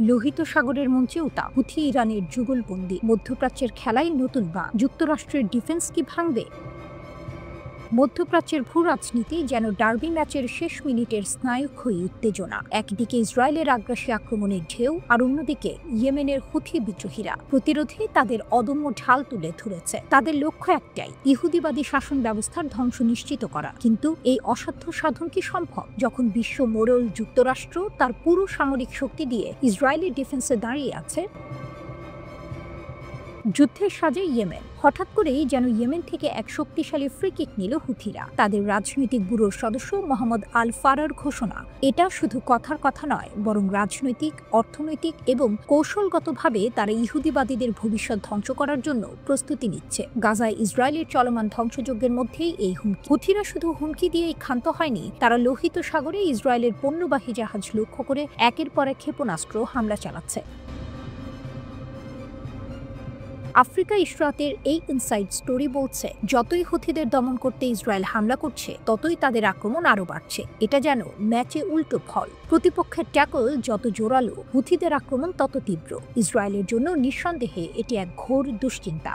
লোহিত সাগরের মঞ্চে উতা হুথি ইরানের যুগলবন্দি। মধ্যপ্রাচ্যের খেলায় নতুন বা যুক্তরাষ্ট্রের ডিফেন্স কি ভাঙবে? মধ্যপ্রাচ্যের ভূ রাজনীতি যেন ডার্বি ম্যাচের শেষ মিনিটের স্নায়ুক্ষয়ী উত্তেজনা। একদিকে ইসরায়েলের আগ্রাসী আক্রমণের ঢেউ, আর অন্যদিকে ইয়েমেনের হুথি বিদ্রোহীরা প্রতিরোধে তাদের অদম্য ঢাল তুলে ধরেছে। তাদের লক্ষ্য একটাই, ইহুদিবাদী শাসন ব্যবস্থার ধ্বংস নিশ্চিত করা। কিন্তু এই অসাধ্য সাধন কি সম্ভব যখন বিশ্ব মোড়ল যুক্তরাষ্ট্র তার পুরো সামরিক শক্তি দিয়ে ইসরায়েলের ডিফেন্সে দাঁড়িয়ে আছে? যুদ্ধের সাজে ইয়েমেন। হঠাৎ করেই যেন ইয়েমেন থেকে এক শক্তিশালী ফ্রি কিক নিল হুথিরা। তাদের রাজনৈতিক ব্যুরোর সদস্য মোহাম্মদ আল ফারার ঘোষণা, এটা শুধু কথার কথা নয়, বরং রাজনৈতিক, অর্থনৈতিক এবং কৌশলগতভাবে তারা ইহুদিবাদীদের ভবিষ্যৎ ধ্বংস করার জন্য প্রস্তুতি নিচ্ছে। গাজায় ইসরায়েলের চলমান ধ্বংসযজ্ঞের মধ্যেই এই হুমকি। হুথিরা শুধু হুমকি দিয়েই ক্ষান্ত হয়নি, তারা লোহিত সাগরে ইসরায়েলের পণ্যবাহী জাহাজ লক্ষ্য করে একের পর এক ক্ষেপণাস্ত্র হামলা চালাচ্ছে। আফ্রিকা ইশরাতের এই ইনসাইড স্টোরি বলছে, যতই হুথিদের দমন করতে ইসরায়েল হামলা করছে, ততই তাদের আক্রমণ আরও বাড়ছে। এটা যেন ম্যাচে উল্টো ফল। প্রতিপক্ষের ট্যাকল যত জোরালো, হুথিদের আক্রমণ তত তীব্র। ইসরায়েলের জন্য নিঃসন্দেহে এটি এক ঘোর দুশ্চিন্তা।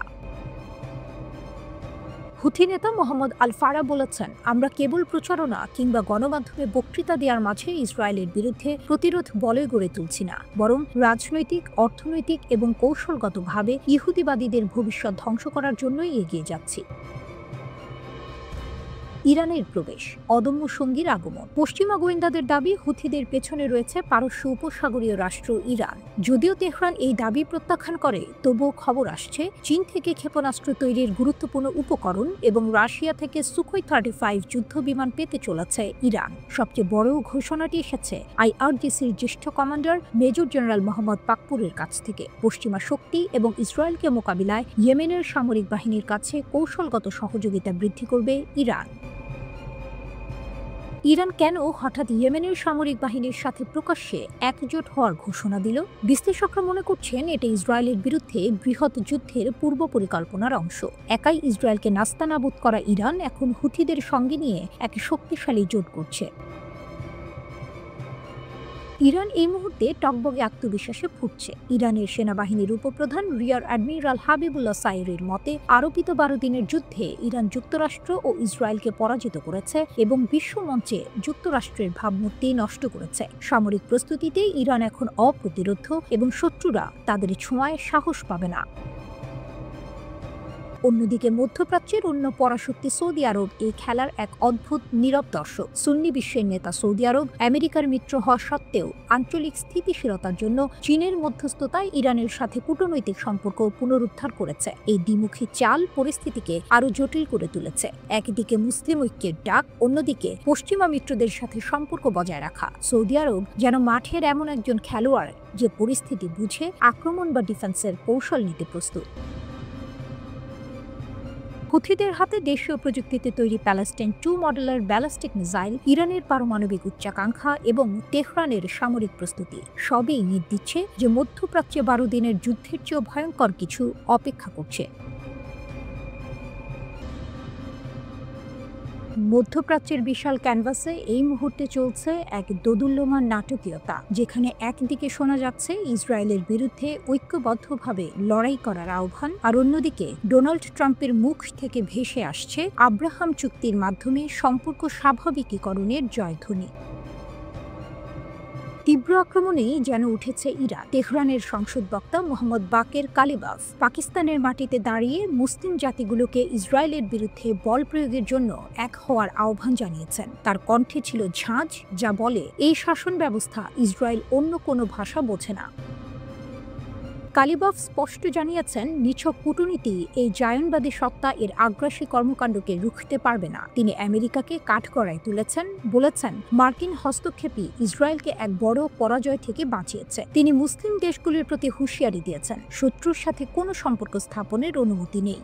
হুথি নেতা মোহাম্মদ আল ফারা বলেছেন, আমরা কেবল প্রচারণা কিংবা গণমাধ্যমে বক্তৃতা দেওয়ার মাঝে ইসরায়েলের বিরুদ্ধে প্রতিরোধ বলয় গড়ে তুলছি না, বরং রাজনৈতিক, অর্থনৈতিক এবং কৌশলগতভাবে ইহুদিবাদীদের ভবিষ্যৎ ধ্বংস করার জন্যই এগিয়ে যাচ্ছি। ইরানের প্রবেশ, অদম্য সঙ্গীর আগমন। পশ্চিমা গোয়েন্দাদের দাবি, হুথিদের পেছনে রয়েছে পারস্য উপসাগরীয় রাষ্ট্র ইরান। যদিও তেহরান এই দাবি প্রত্যাখ্যান করে, তবুও খবর আসছে চীন থেকে ক্ষেপণাস্ত্র তৈরির গুরুত্বপূর্ণ উপকরণ এবং রাশিয়া থেকে সুখোই 35 যুদ্ধ বিমান পেতে চলেছে ইরান। সবচেয়ে বড় ঘোষণাটি এসেছে IRGCর জ্যেষ্ঠ কমান্ডার মেজর জেনারেল মোহাম্মদ পাকপুরের কাছ থেকে। পশ্চিমা শক্তি এবং ইসরায়েলকে মোকাবিলায় ইয়েমেনের সামরিক বাহিনীর কাছে কৌশলগত সহযোগিতা বৃদ্ধি করবে ইরান। ইরান কেন হঠাৎ ইয়েমেনের সামরিক বাহিনীর সাথে প্রকাশ্যে একজোট হওয়ার ঘোষণা দিল? বিশ্লেষকরা মনে করছেন, এটা ইসরায়েলের বিরুদ্ধে বৃহৎ যুদ্ধের পূর্ব পরিকল্পনার অংশ। একাই ইসরায়েলকে নাস্তানাবুদ করা ইরান এখন হুথিদের সঙ্গে নিয়ে এক শক্তিশালী জোট করছে। ইরান এই মুহূর্তে টকবগে আত্মবিশ্বাসে ফুটছে। ইরানের সেনাবাহিনীর উপপ্রধান রিয়ার অ্যাডমিরাল হাবিবুল্লাহ সাইরের মতে, আরোপিত 12 দিনের যুদ্ধে ইরান যুক্তরাষ্ট্র ও ইসরায়েলকে পরাজিত করেছে এবং বিশ্বমঞ্চে যুক্তরাষ্ট্রের ভাবমূর্তি নষ্ট করেছে। সামরিক প্রস্তুতিতে ইরান এখন অপ্রতিরোধ্য এবং শত্রুরা তাদের ছোঁয়ায় সাহস পাবে না। অন্যদিকে মধ্যপ্রাচ্যের অন্য পরাশক্তি সৌদি আরব এই খেলার এক অদ্ভুত নীরব দর্শক। সুন্নি বিশ্বের নেতা সৌদি আরব আমেরিকার মিত্র হওয়া সত্ত্বেও আঞ্চলিক স্থিতিশীলতার জন্য চীনের মধ্যস্থতায় ইরানের সাথে কূটনৈতিক সম্পর্ক পুনরুদ্ধার করেছে। এই দ্বিমুখী চাল পরিস্থিতিকে আরও জটিল করে তুলেছে। একদিকে মুসলিম ঐক্যের ডাক, অন্যদিকে পশ্চিমা মিত্রদের সাথে সম্পর্ক বজায় রাখা। সৌদি আরব যেন মাঠের এমন একজন খেলোয়াড় যে পরিস্থিতি বুঝে আক্রমণ বা ডিফেন্সের কৌশল নিতে প্রস্তুত। হুথিদের হাতে দেশীয় প্রযুক্তিতে তৈরি প্যালেস্টাইন 2 মডেলের ব্যালিস্টিক মিসাইল, ইরানের পারমাণবিক উচ্চাকাঙ্ক্ষা এবং তেহরানের সামরিক প্রস্তুতি সবই ইঙ্গিত দিচ্ছে যে মধ্যপ্রাচ্যে 12 দিনের যুদ্ধের চেয়েও ভয়ঙ্কর কিছু অপেক্ষা করছে। মধ্যপ্রাচ্যের বিশাল ক্যানভাসে এই মুহূর্তে চলছে এক দোদুল্যমান নাটকীয়তা, যেখানে একদিকে শোনা যাচ্ছে ইসরায়েলের বিরুদ্ধে ঐক্যবদ্ধভাবে লড়াই করার আহ্বান, আর অন্যদিকে ডোনাল্ড ট্রাম্পের মুখ থেকে ভেসে আসছে আব্রাহাম চুক্তির মাধ্যমে সম্পর্ক স্বাভাবিকীকরণের জয়ধ্বনি। তীব্র আক্রমণেই যেন উঠেছে ইরান। তেহরানের সংসদ বক্তা মোহাম্মদ বাকের কালিবাফ পাকিস্তানের মাটিতে দাঁড়িয়ে মুসলিম জাতিগুলোকে ইসরায়েলের বিরুদ্ধে বল প্রয়োগের জন্য এক হওয়ার আহ্বান জানিয়েছেন। তার কণ্ঠে ছিল ঝাঁজ, যা বলে এই শাসন ব্যবস্থা ইসরায়েল অন্য কোনো ভাষা বোঝে না। কালিবাফ স্পষ্ট জানিয়েছেন, নিছক কূটনীতি এই জায়নবাদী সত্তা এর আগ্রাসী কর্মকাণ্ডকে রুখতে পারবে না। তিনি আমেরিকাকে কাঠগড়ায় তুলেছেন, বলেছেন মার্কিন হস্তক্ষেপই ইসরায়েলকে এক বড় পরাজয় থেকে বাঁচিয়েছে। তিনি মুসলিম দেশগুলির প্রতি হুঁশিয়ারি দিয়েছেন, শত্রুর সাথে কোনো সম্পর্ক স্থাপনের অনুমতি নেই।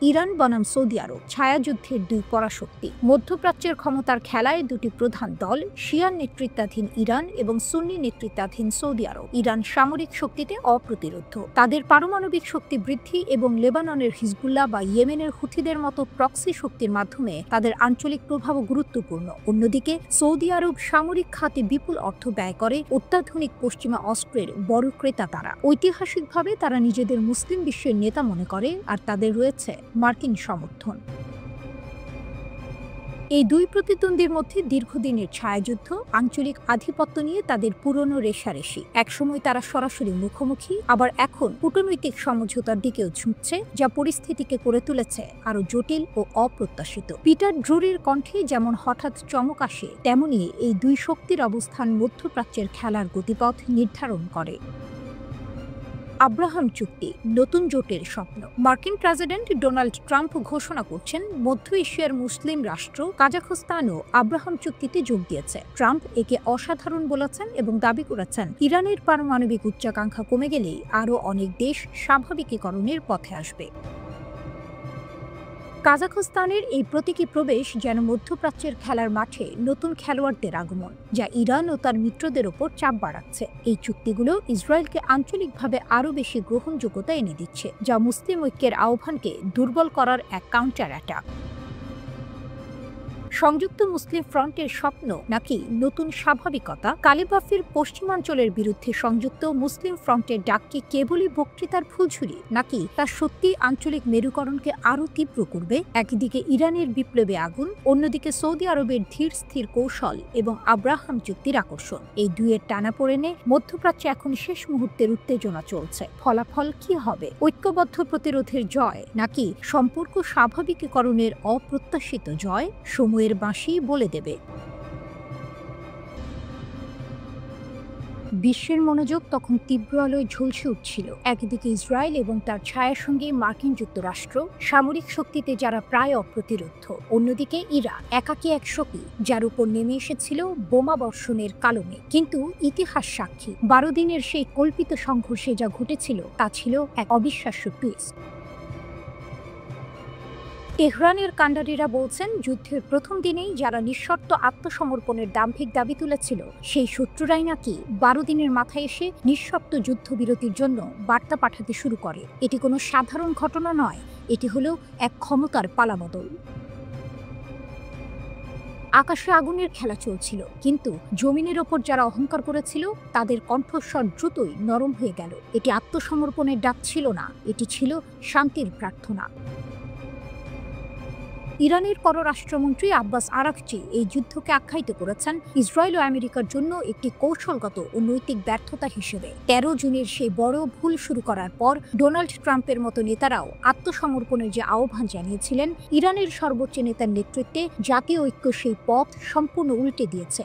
ইরান বনাম সৌদি আরব ছায়াযুদ্ধের দুই পরাশক্তি। মধ্যপ্রাচ্যের ক্ষমতার খেলায় দুটি প্রধান দল, শিয়া নেতৃত্বাধীন ইরান এবং সুন্নি নেতৃত্বাধীন সৌদি আরব। ইরান সামরিক শক্তিতে অপ্রতিরোধ্য, তাদের পারমাণবিক শক্তি বৃদ্ধি এবং লেবাননের হিজবুল্লাহ বা ইয়েমেনের হুথিদের মতো প্রক্সি শক্তির মাধ্যমে তাদের আঞ্চলিক প্রভাবও গুরুত্বপূর্ণ। অন্যদিকে সৌদি আরব সামরিক খাতে বিপুল অর্থ ব্যয় করে, অত্যাধুনিক পশ্চিমা অস্ত্রের বড় ক্রেতা তারা। ঐতিহাসিকভাবে তারা নিজেদের মুসলিম বিশ্বের নেতা মনে করে, আর তাদের রয়েছে মার্কিন সমর্থন। এই দুই প্রতিদ্বন্দ্বীর মধ্যে দীর্ঘদিনের ছায়াযুদ্ধ, আঞ্চলিক আধিপত্য নিয়ে তাদের পুরনো রেষারেষি। একসময় তারা সরাসরি মুখোমুখি, আবার এখন কূটনৈতিক সমঝোতার দিকেও ঝুঁকছে, যা পরিস্থিতিকে করে তুলেছে আরও জটিল ও অপ্রত্যাশিত। পিটার ড্রুরির কণ্ঠে যেমন হঠাৎ চমক আসে, তেমনি এই দুই শক্তির অবস্থান মধ্যপ্রাচ্যের খেলার গতিপথ নির্ধারণ করে। আব্রাহাম চুক্তি, নতুন জোটের স্বপ্ন। মার্কিন প্রেসিডেন্ট ডোনাল্ড ট্রাম্প ঘোষণা করছেন মধ্য এশিয়ার মুসলিম রাষ্ট্র কাজাখস্তানও আব্রাহাম চুক্তিতে যোগ দিয়েছে। ট্রাম্প একে অসাধারণ বলেছেন এবং দাবি করেছেন ইরানের পারমাণবিক উচ্চাকাঙ্ক্ষা কমে গেলেই আরও অনেক দেশ স্বাভাবিকীকরণের পথে আসবে। কাজাখস্তানের এই প্রতীকী প্রবেশ যেন মধ্যপ্রাচ্যের খেলার মাঠে নতুন খেলোয়াড়দের আগমন, যা ইরান ও তার মিত্রদের ওপর চাপ বাড়াচ্ছে। এই চুক্তিগুলো ইসরায়েলকে আঞ্চলিকভাবে আরও বেশি গ্রহণযোগ্যতা এনে দিচ্ছে, যা মুসলিম ঐক্যের আহ্বানকে দুর্বল করার এক কাউন্টার অ্যাটাক। সংযুক্ত মুসলিম ফ্রন্টের স্বপ্ন নাকি নতুন স্বাভাবিকতা? কালিবাফের পশ্চিমাঞ্চলের বিরুদ্ধে সংযুক্ত মুসলিম ফ্রন্টের ডাক কি কেবলই বক্তৃতার ফুলঝুরি, নাকি তা সত্যি আঞ্চলিক মেরুকরণকে আরও তীব্র করবে? একদিকে ইরানের বিপ্লবে আগুন, অন্যদিকে সৌদি আরবের ধীর স্থির কৌশল এবং আব্রাহাম চুক্তির আকর্ষণ। এই দুয়ের টানাপোড়েনে মধ্যপ্রাচ্যে এখন শেষ মুহূর্তের উত্তেজনা চলছে। ফলাফল কি হবে? ঐক্যবদ্ধ প্রতিরোধের জয় নাকি সম্পর্ক স্বাভাবিকীকরণের অপ্রত্যাশিত জয়? সময়ের বাঁশি বলে দেবে। বিশ্বের মনোযোগ তখন তীব্র আলোয় ঝলসে উঠছিল। একদিকে ইসরায়েল এবং তার ছায়ার সঙ্গে মার্কিন যুক্তরাষ্ট্র, সামরিক শক্তিতে যারা প্রায় অপ্রতিরোধ্য। অন্যদিকে ইরান, একাকী এক শক্তি যার উপর নেমে এসেছিল বোমা বর্ষণের কালমে। কিন্তু ইতিহাস সাক্ষী, 12 দিনের সেই কল্পিত সংঘর্ষে যা ঘটেছিল তা ছিল এক অবিশ্বাস্য টুইস্ট। তেহরানের কাণ্ডারিরা বলছেন যুদ্ধের প্রথম দিনেই যারা নিঃশর্ত আত্মসমর্পণের দাম্ভিক দাবি তুলেছিল, সেই শত্রুরাই নাকি 12 দিনের মাথায় এসে নিঃশর্ত যুদ্ধবিরতির জন্য বার্তা পাঠাতে শুরু করে। এটি কোনো সাধারণ ঘটনা নয়, এটি হলো এক ক্ষমতার পালাবদল। আকাশে আগুনের খেলা চলছিল, কিন্তু জমিনের ওপর যারা অহংকার করেছিল তাদের কণ্ঠস্বর দ্রুতই নরম হয়ে গেল। এটি আত্মসমর্পণের ডাক ছিল না, এটি ছিল শান্তির প্রার্থনা। ইরানের পররাষ্ট্রমন্ত্রী আব্বাস আরাকচি এই যুদ্ধকে আখ্যায়িত করেছেন ইসরায়েল ও আমেরিকার জন্য একটি কৌশলগত ও নৈতিক ব্যর্থতা হিসেবে। 13 জুনের সেই বড় ভুল শুরু করার পর ডোনাল্ড ট্রাম্পের মতো নেতারাও আত্মসমর্পণের যে আহ্বান জানিয়েছিলেন, ইরানের সর্বোচ্চ নেতার নেতৃত্বে জাতীয় ঐক্য সেই পথ সম্পূর্ণ উল্টে দিয়েছে।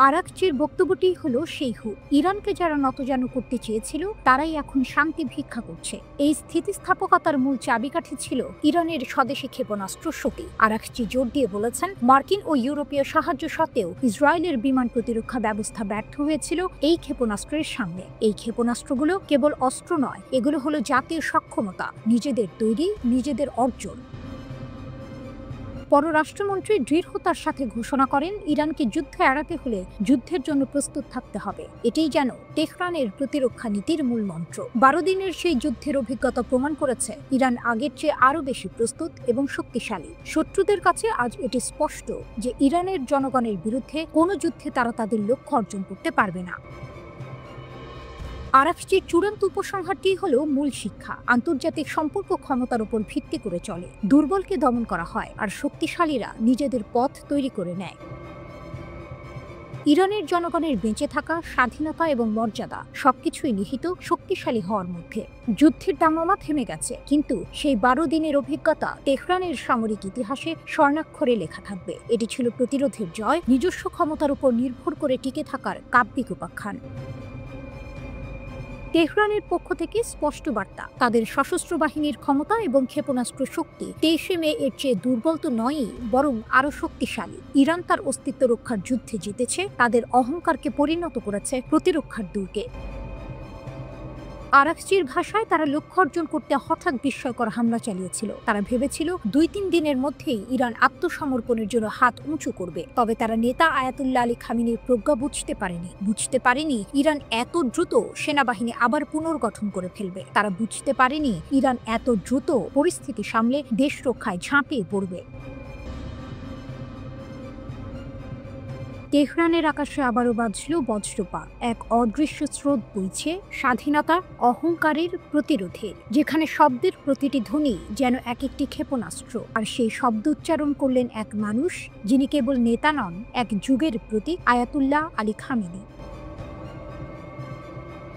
আরাকচির বক্তব্যটি হলো সেই হুক। ইরানকে যারা নতজানু করতে চেয়েছিল তারাই এখন শান্তি ভিক্ষা করছে। এই স্থিতিস্থাপকতার মূল চাবিকাঠি ছিল ইরানের স্বদেশী ক্ষেপণাস্ত্র শক্তি। আরাকচি জোর দিয়ে বলেছেন মার্কিন ও ইউরোপীয় সাহায্য সত্ত্বেও ইসরায়েলের বিমান প্রতিরক্ষা ব্যবস্থা ব্যর্থ হয়েছিল এই ক্ষেপণাস্ত্রের সামনে। এই ক্ষেপণাস্ত্রগুলো কেবল অস্ত্র নয়, এগুলো হলো জাতীয় সক্ষমতা, নিজেদের তৈরি, নিজেদের অর্জন। পররাষ্ট্রমন্ত্রী দৃঢ়তার সাথে ঘোষণা করেন ইরানকে যুদ্ধ এড়াতে হলে যুদ্ধের জন্য প্রস্তুত থাকতে হবে। এটাই যেন তেহরানের প্রতিরক্ষা নীতির মূল মন্ত্র। 12 দিনের সেই যুদ্ধের অভিজ্ঞতা প্রমাণ করেছে ইরান আগের চেয়ে আরও বেশি প্রস্তুত এবং শক্তিশালী। শত্রুদের কাছে আজ এটি স্পষ্ট যে ইরানের জনগণের বিরুদ্ধে কোনো যুদ্ধে তারা তাদের লক্ষ্য অর্জন করতে পারবে না। আরাকচির চূড়ান্ত উপসংহারটি হলো মূল শিক্ষা। আন্তর্জাতিক সম্পর্ক ক্ষমতার উপর ভিত্তি করে চলে। দুর্বলকে দমন করা হয় আর শক্তিশালীরা নিজেদের পথ তৈরি করে নেয়। ইরানের জনগণের বেঁচে থাকা, স্বাধীনতা এবং মর্যাদা সবকিছুই নিহিত শক্তিশালী হওয়ার মধ্যে। যুদ্ধের দামামা থেমে গেছে, কিন্তু সেই 12 দিনের অভিজ্ঞতা তেহরানের সামরিক ইতিহাসে স্বর্ণাক্ষরে লেখা থাকবে। এটি ছিল প্রতিরোধের জয়, নিজস্ব ক্ষমতার উপর নির্ভর করে টিকে থাকার কাব্যিক উপাখ্যান। তেহরানের পক্ষ থেকে স্পষ্ট বার্তা, তাদের সশস্ত্র বাহিনীর ক্ষমতা এবং ক্ষেপণাস্ত্র শক্তি 23 মে এর চেয়ে দুর্বল তো নয়ই, বরং আরও শক্তিশালী। ইরান তার অস্তিত্ব রক্ষার যুদ্ধে জিতেছে, তাদের অহংকারকে পরিণত করেছে প্রতিরক্ষার দুর্গে। আরাকচির ভাষায় তারা লক্ষ্য অর্জন করতে হঠাৎ বিস্ময়কর হামলা চালিয়েছিল। তারা ভেবেছিল 2-3 দিনের মধ্যেই ইরান আত্মসমর্পণের জন্য হাত উঁচু করবে। তবে তারা নেতা আয়াতুল্লাহ আলী খামেনির প্রজ্ঞা বুঝতে পারেনি ইরান এত দ্রুত সেনাবাহিনী আবার পুনর্গঠন করে ফেলবে। তারা বুঝতে পারেনি ইরান এত দ্রুত পরিস্থিতি সামলে দেশ রক্ষায় ঝাঁপিয়ে পড়বে। তেহরানের আকাশে আবারও বাজল বজ্রপাত। এক অদৃশ্য স্রোত বইছে স্বাধীনতার অহংকারের প্রতিরোধের, যেখানে শব্দের প্রতিটি ধ্বনি যেন এক একটি ক্ষেপণাস্ত্র। আর সেই শব্দ উচ্চারণ করলেন এক মানুষ, যিনি কেবল নেতা নন, এক যুগের প্রতীক, আয়াতুল্লাহ আলী খামেনি।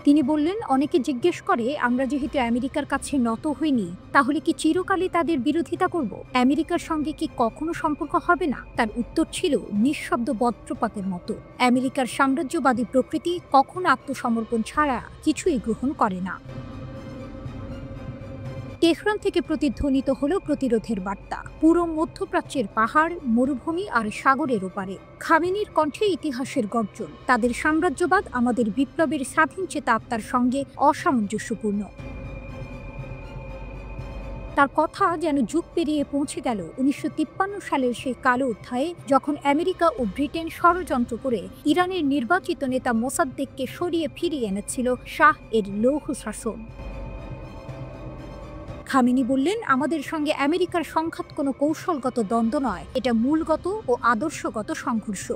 তিনি বললেন, অনেকে জিজ্ঞেস করে আমরা যেহেতু আমেরিকার কাছে নত হইনি, তাহলে কি চিরকালই তাদের বিরোধিতা করব? আমেরিকার সঙ্গে কি কখনো সম্পর্ক হবে না? তার উত্তর ছিল নিঃশব্দ বজ্রপাতের মতো। আমেরিকার সাম্রাজ্যবাদী প্রকৃতি কখনো আত্মসমর্পণ ছাড়া কিছুই গ্রহণ করে না। তেহরান থেকে প্রতিধ্বনিত হলো প্রতিরোধের বার্তা। পুরো মধ্যপ্রাচ্যের পাহাড়, মরুভূমি আর সাগরের ওপারে খামেনির কণ্ঠে ইতিহাসের গর্জন। তাদের সাম্রাজ্যবাদ আমাদের বিপ্লবের স্বাধীন চেতা আত্মার সঙ্গে অসামঞ্জস্যপূর্ণ। তার কথা যেন যুগ পেরিয়ে পৌঁছে গেল 1953 সালের সেই কালো অধ্যায়ে, যখন আমেরিকা ও ব্রিটেন ষড়যন্ত্র করে ইরানের নির্বাচিত নেতা মোসাদ্দেককে সরিয়ে ফিরিয়ে এনেছিল শাহ এর লৌহ শাসন। খামেনি বললেন, আমাদের সঙ্গে আমেরিকার সংঘাত কোনো কৌশলগত দ্বন্দ্ব নয়, এটা মূলগত ও আদর্শগত সংঘর্ষ।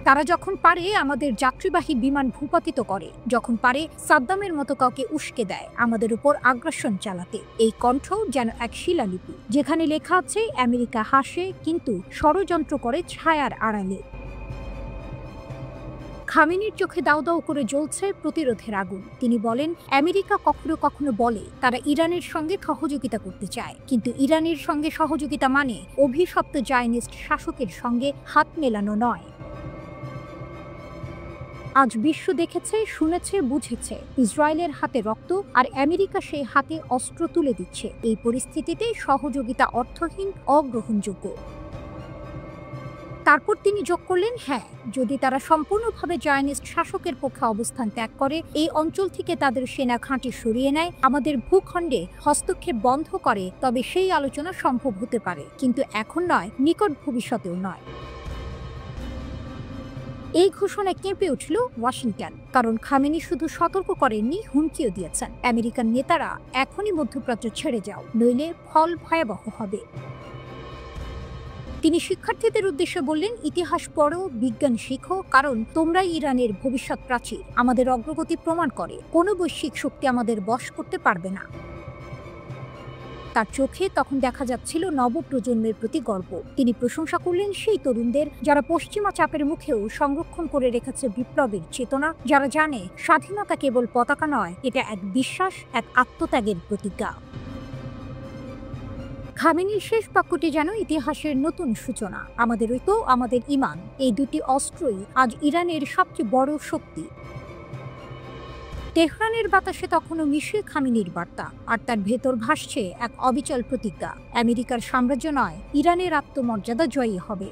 তারা যখন পারে আমাদের যাত্রীবাহী বিমান ভূপাতিত করে, যখন পারে সাদ্দামের মতো কাউকে উস্কে দেয় আমাদের উপর আগ্রাসন চালাতে। এই কণ্ঠ যেন এক শিলালিপি, যেখানে লেখা আছে আমেরিকা হাসে কিন্তু ষড়যন্ত্র করে ছায়ার আড়ালে। খামেনির চোখে দাউ দাউ করে জ্বলছে প্রতিরোধের আগুন। তিনি বলেন, আমেরিকা কখনো কখনো বলে তারা ইরানের সঙ্গে সহযোগিতা করতে চায়, কিন্তু ইরানের সঙ্গে সহযোগিতা মানে অভিশপ্ত জায়নিস্ট শাসকের সঙ্গে হাত মেলানো নয়। আজ বিশ্ব দেখেছে, শুনেছে, বুঝেছে ইসরায়েলের হাতে রক্ত, আর আমেরিকা সেই হাতে অস্ত্র তুলে দিচ্ছে। এই পরিস্থিতিতে সহযোগিতা অর্থহীন, অগ্রহণযোগ্য। তারপর তিনি যোগ করলেন, হ্যাঁ, যদি তারা সম্পূর্ণভাবে জায়নিস্ট শাসকের পক্ষে অবস্থান ত্যাগ করে, এই অঞ্চল থেকে তাদের সেনা ঘাঁটি সরিয়ে নেয়, আমাদের ভূখণ্ডে হস্তক্ষেপ বন্ধ করে, তবে সেই আলোচনা সম্ভব হতে পারে, কিন্তু এখন নয়, নিকট ভবিষ্যতেও নয়। এই ঘোষণায় কেঁপে উঠল ওয়াশিংটন, কারণ খামেনি শুধু সতর্ক করেননি, হুমকিও দিয়েছেন, আমেরিকান নেতারা এখনই মধ্যপ্রাচ্য ছেড়ে যাও, নইলে ফল ভয়াবহ হবে। তিনি শিক্ষার্থীদের উদ্দেশ্যে বললেন, ইতিহাস পড়ো, বিজ্ঞান শিখো, কারণ তোমরাই ইরানের ভবিষ্যৎ প্রাচীর। আমাদের অগ্রগতি প্রমাণ করে কোনো বৈশ্বিক শক্তি আমাদের বশ করতে পারবে না। তার চোখে তখন দেখা যাচ্ছিল নবপ্রজন্মের প্রতি গর্ব। তিনি প্রশংসা করলেন সেই তরুণদের, যারা পশ্চিমা চাপের মুখেও সংরক্ষণ করে রেখেছে বিপ্লবের চেতনা, যারা জানে স্বাধীনতা কেবল পতাকা নয়, এটা এক বিশ্বাস, এক আত্মত্যাগের প্রতিজ্ঞা। খামেনির শেষ বাক্যটি যেন ইতিহাসের নতুন সূচনা। আমাদের ঐক্য, আমাদের ঈমান, এই দুটি অস্ত্রই আজ ইরানের সবচেয়ে বড় শক্তি। তেহরানের বাতাসে তখনও মিশে খামেনির বার্তা, আর তার ভেতর ভাসছে এক অবিচল প্রতিজ্ঞা, আমেরিকার সাম্রাজ্য নয়, ইরানের আত্মমর্যাদা জয়ী হবে।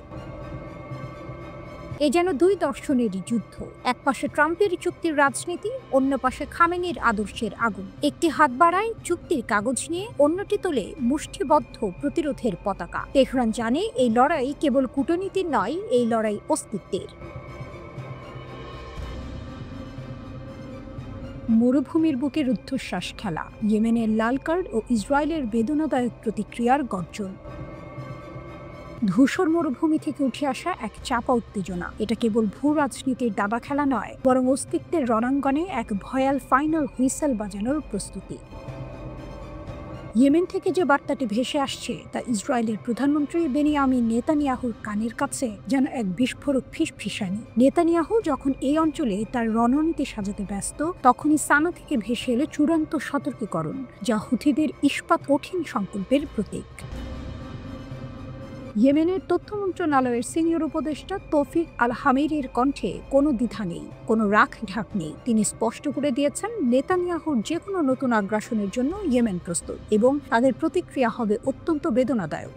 এ যেন দুই দর্শনের যুদ্ধ, এক পাশে ট্রাম্পের চুক্তির রাজনীতি, অন্য পাশে খামেনির আদর্শের আগুন। একটি হাত বাড়ায় চুক্তির কাগজ নিয়ে, অন্যটি তোলে মুষ্টিবদ্ধ প্রতিরোধের পতাকা। তেহরান জানে এই লড়াই কেবল কূটনীতির নয়, এই লড়াই অস্তিত্বের। মরুভূমির বুকে রুদ্ধশ্বাস খেলা, ইয়েমেনের লাল কার্ড ও ইসরায়েলের বেদনাদায়ক প্রতিক্রিয়ার গর্জন। ধূসর মরুভূমি থেকে উঠে আসা এক চাপা উত্তেজনা। এটা কেবল ভূ রাজনীতির দাবা খেলা নয়, বরং অস্তিত্বের রণাঙ্গনে এক ভয়াল ফাইনাল হুইসেল বাজানোর প্রস্তুতি। ইয়েমেন থেকে যে বার্তাটি ভেসে আসছে, তা ইসরায়েলের প্রধানমন্ত্রী বেনিয়ামিন নেতানিয়াহুর কানের কাছে যেন এক বিস্ফোরক ফিসফিসানি। নেতানিয়াহু যখন এই অঞ্চলে তার রণনীতি সাজাতে ব্যস্ত, তখনই সানা থেকে ভেসে এলো চূড়ান্ত সতর্কীকরণ, যা হুথিদের ইস্পাত কঠিন সংকল্পের প্রতীক। ইয়েমেনের তথ্য মন্ত্রণালয়ের সিনিয়র উপদেষ্টা তৌফিক আল হামেরির কণ্ঠে কোনো দ্বিধা নেই, কোনো রাখ ঢাক নেই। তিনি স্পষ্ট করে দিয়েছেন, নেতানিয়াহুর যে কোনো নতুন আগ্রাসনের জন্য ইয়েমেন প্রস্তুত, এবং তাদের প্রতিক্রিয়া হবে অত্যন্ত বেদনাদায়ক।